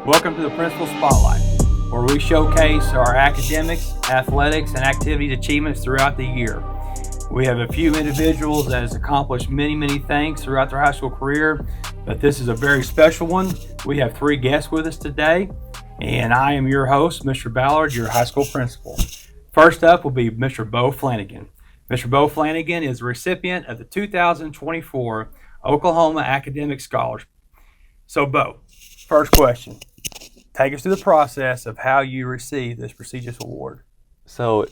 Welcome to the Principal Spotlight, where we showcase our academics, athletics, and activity achievements throughout the year. We have a few individuals that has accomplished many things throughout their high school career, but this is a very special one. We have 3 guests with us today, and I am your host, Mr. Ballard, your high school principal. First up will be Mr. Bo Flanigan. Mr. Bo Flanigan is the recipient of the 2024 Oklahoma Academic Scholarship. So, Bo, first question. Take us through the process of how you receive this prestigious award. So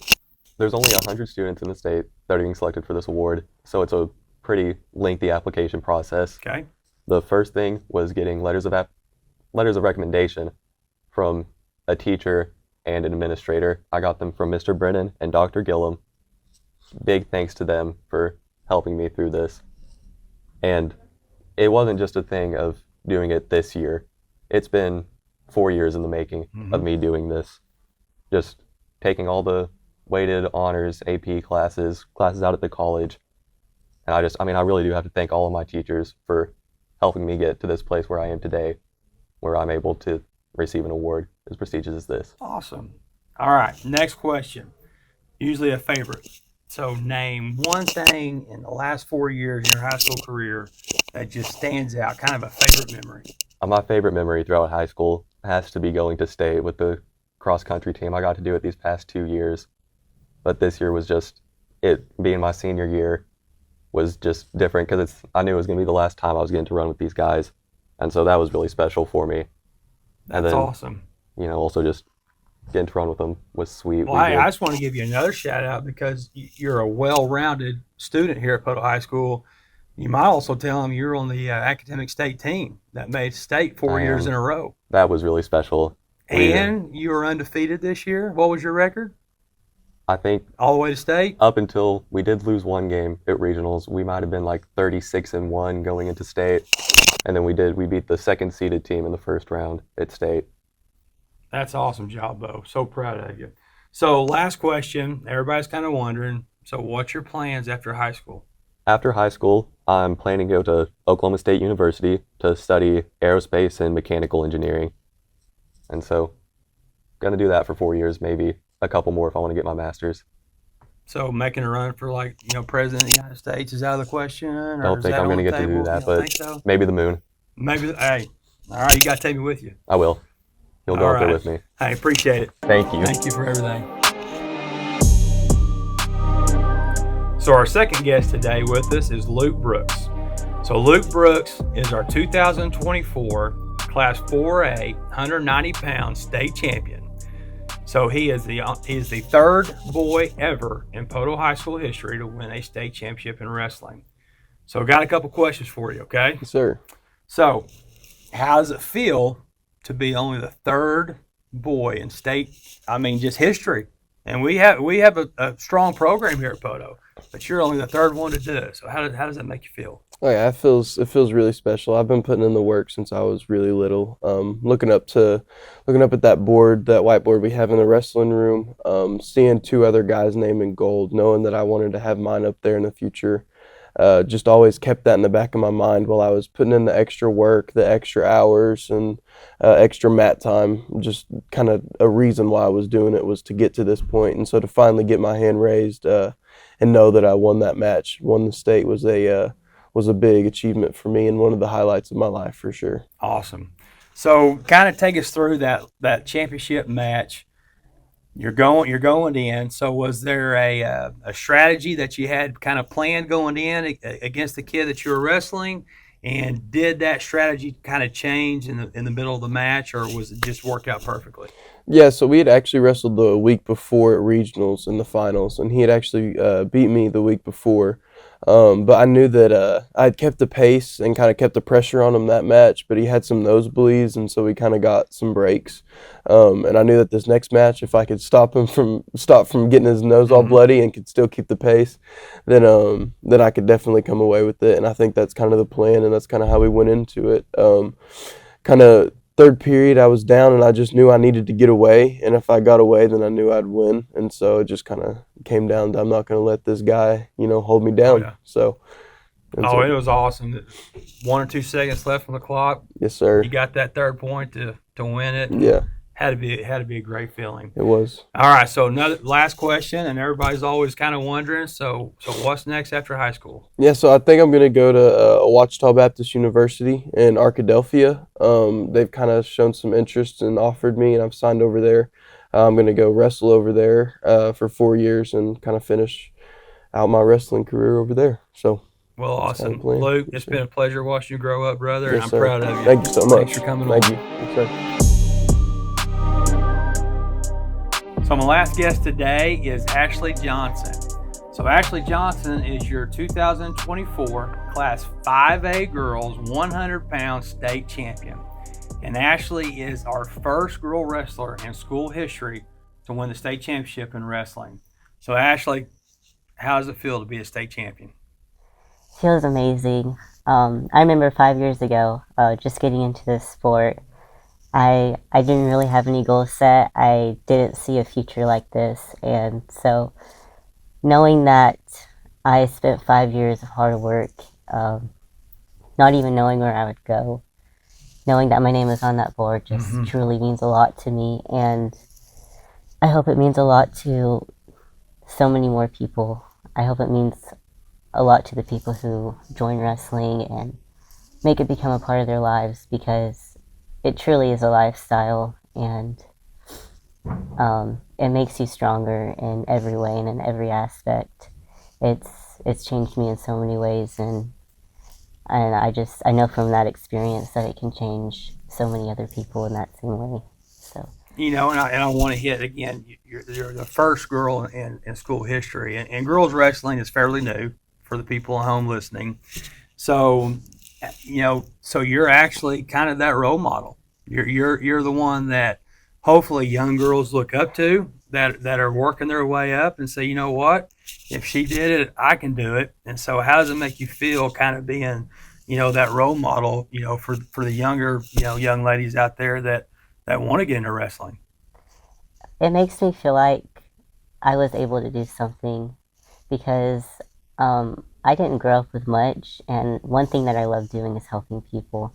there's only 100 students in the state that are being selected for this award, so it's a pretty lengthy application process. Okay. The first thing was getting letters of recommendation from a teacher and an administrator. I got them from Mr. Brennan and Dr. Gillum. Big thanks to them for helping me through this. And it wasn't just a thing of doing it this year. It's been 4 years in the making of me doing this. Just taking all the weighted honors, AP classes out at the college. And I really do have to thank all of my teachers for helping me get to this place where I am today, where I'm able to receive an award as prestigious as this. Awesome. All right, next question. Usually a favorite. So name one thing in the last 4 years in your high school career that just stands out, kind of a favorite memory. My favorite memory throughout high school has to be going to state with the cross-country team. I got to do it these past 2 years, but this year was just, it being my senior year was just different because I knew it was going to be the last time I was getting to run with these guys, and so that was really special for me. That's awesome. Also just getting to run with them was sweet. Well, I just want to give you another shout out because you're a well-rounded student here at Poteau High School. You might also tell them you're on the academic state team that made state 4 years in a row. That was really special. And you were undefeated this year. What was your record? I think all the way to state? Up until we did lose one game at regionals, we might have been like 36-1 going into state. And then we beat the second seeded team in the first round at state. That's awesome job, Bo. So proud of you. So last question, everybody's kind of wondering, so what's your plans after high school? After high school, I'm planning to go to Oklahoma State University to study aerospace and mechanical engineering. And so, going to do that for 4 years, maybe a couple more if I want to get my master's. So making a run for president of the United States is out of the question? I don't think I'm going to get to do that, but so? Maybe the moon. Maybe, hey, all right, you got to take me with you. I will. You'll go up there with me. I appreciate it. Thank you. Thank you for everything. So our second guest today with us is Luke Brooks. So Luke Brooks is our 2024 Class 4A 190-pound state champion. So he is the third boy ever in Poteau High School history to win a state championship in wrestling. So got a couple questions for you, okay? Yes, sir. So how does it feel to be only the third boy in state, just history? And we have a strong program here at Poteau, but you're only the third one to do it. So how does that make you feel? Oh yeah, it feels really special. I've been putting in the work since I was really little. Looking up at that board, that whiteboard we have in the wrestling room, seeing 2 other guys' name in gold, knowing that I wanted to have mine up there in the future. Just always kept that in the back of my mind while I was putting in the extra work, the extra hours, and extra mat time. Just kind of a reason why I was doing it was to get to this point. And so to finally get my hand raised and know that I won that match, won the state, was a big achievement for me and one of the highlights of my life for sure. Awesome. So kind of take us through that championship match. You're going in. So was there a strategy that you had kind of planned going in against the kid that you were wrestling? And did that strategy kind of change in the middle of the match, or was it just worked out perfectly? Yeah, so we had actually wrestled the week before at regionals in the finals, and he had actually beat me the week before. But I knew that I had kept the pace and kind of kept the pressure on him that match, but he had some nosebleeds, and so we kind of got some breaks. And I knew that this next match, if I could stop from getting his nose all bloody and could still keep the pace, then I could definitely come away with it. And I think that's kind of the plan, and that's kind of how we went into it. Kind of third period, I was down, and I just knew I needed to get away. And if I got away, then I knew I'd win. And so it just kind of came down to I'm not going to let this guy, hold me down. Oh, yeah. So. It was awesome. 1 or 2 seconds left on the clock. Yes, sir. You got that third point to to win it. Yeah, Had to be a great feeling. it was. All right, so another last question, and everybody's always kind of wondering. So what's next after high school? Yeah, so I think I'm gonna go to Ouachita Baptist University in Arkadelphia. They've kind of shown some interest and offered me, and I've signed over there. I'm gonna go wrestle over there for 4 years and kind of finish out my wrestling career over there. So Well, awesome, Sounds clean. Luke. Yes, It's been a pleasure watching you grow up, brother, and yes, I'm sir. proud of you. Thank you so much. Thanks for coming Thank on. you. Yes, sir. So my last guest today is Ashley Johnson. So Ashley Johnson is your 2024 Class 5A Girls 100-pound state champion. And Ashley is our first girl wrestler in school history to win the state championship in wrestling. So Ashley, how does it feel to be a state champion? Feels amazing. I remember 5 years ago, just getting into this sport. I didn't really have any goals set. I didn't see a future like this, and so knowing that I spent 5 years of hard work, not even knowing where I would go, knowing that my name is on that board just truly means a lot to me, and I hope it means a lot to so many more people. I hope it means a lot to the people who join wrestling and make it become a part of their lives, because it truly is a lifestyle, and it makes you stronger in every way and in every aspect. It's changed me in so many ways, and I know from that experience that it can change so many other people in that same way. So You know, and I want to hit again, you're the first girl in school history, and girls wrestling is fairly new for the people at home listening. So, you know, so you're actually kind of that role model. You're the one that hopefully young girls look up to, that are working their way up and say, you know what, if she did it, I can do it. And so how does it make you feel kind of being, you know, that role model, you know, for the younger, you know, young ladies out there that want to get into wrestling? it makes me feel like I was able to do something, because I didn't grow up with much, and one thing that I love doing is helping people.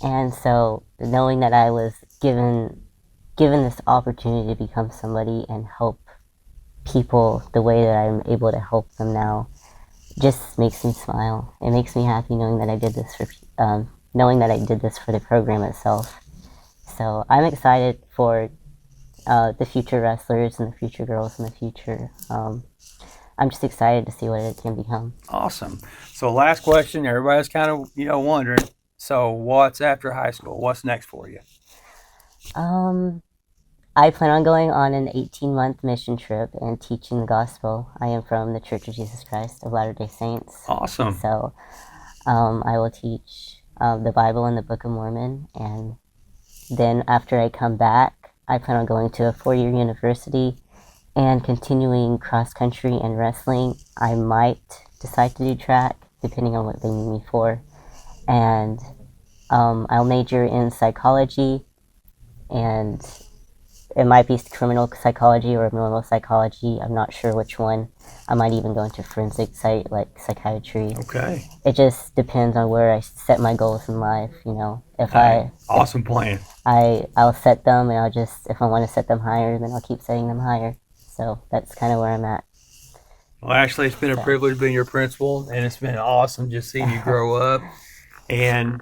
And so knowing that I was given this opportunity to become somebody and help people the way that I'm able to help them now just makes me smile. It makes me happy knowing that I did this for the program itself. So I'm excited for the future wrestlers and the future girls in the future. I'm just excited to see what it can become. Awesome. So last question, everybody's kind of, you know, wondering, so what's after high school? What's next for you? I plan on going on an 18-month mission trip and teaching the gospel. I am from the Church of Jesus Christ of Latter-day Saints. Awesome. So I will teach the Bible and the Book of Mormon, and then after I come back, I plan on going to a 4-year university and continuing cross-country and wrestling. I might decide to do track, depending on what they need me for. And I'll major in psychology, and it might be criminal psychology or normal psychology. I'm not sure which one. I might even go into forensic psychiatry. Okay. It just depends on where I set my goals in life, you know. Awesome plan. I'll set them, and if I want to set them higher, then I'll keep setting them higher. So that's kind of where I'm at. Well, Ashley, it's been a privilege being your principal, and it's been awesome just seeing you grow up. And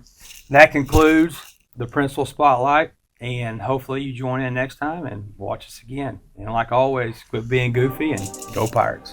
that concludes the Principal Spotlight, and hopefully you join in next time and watch us again. And like always, quit being goofy and go Pirates.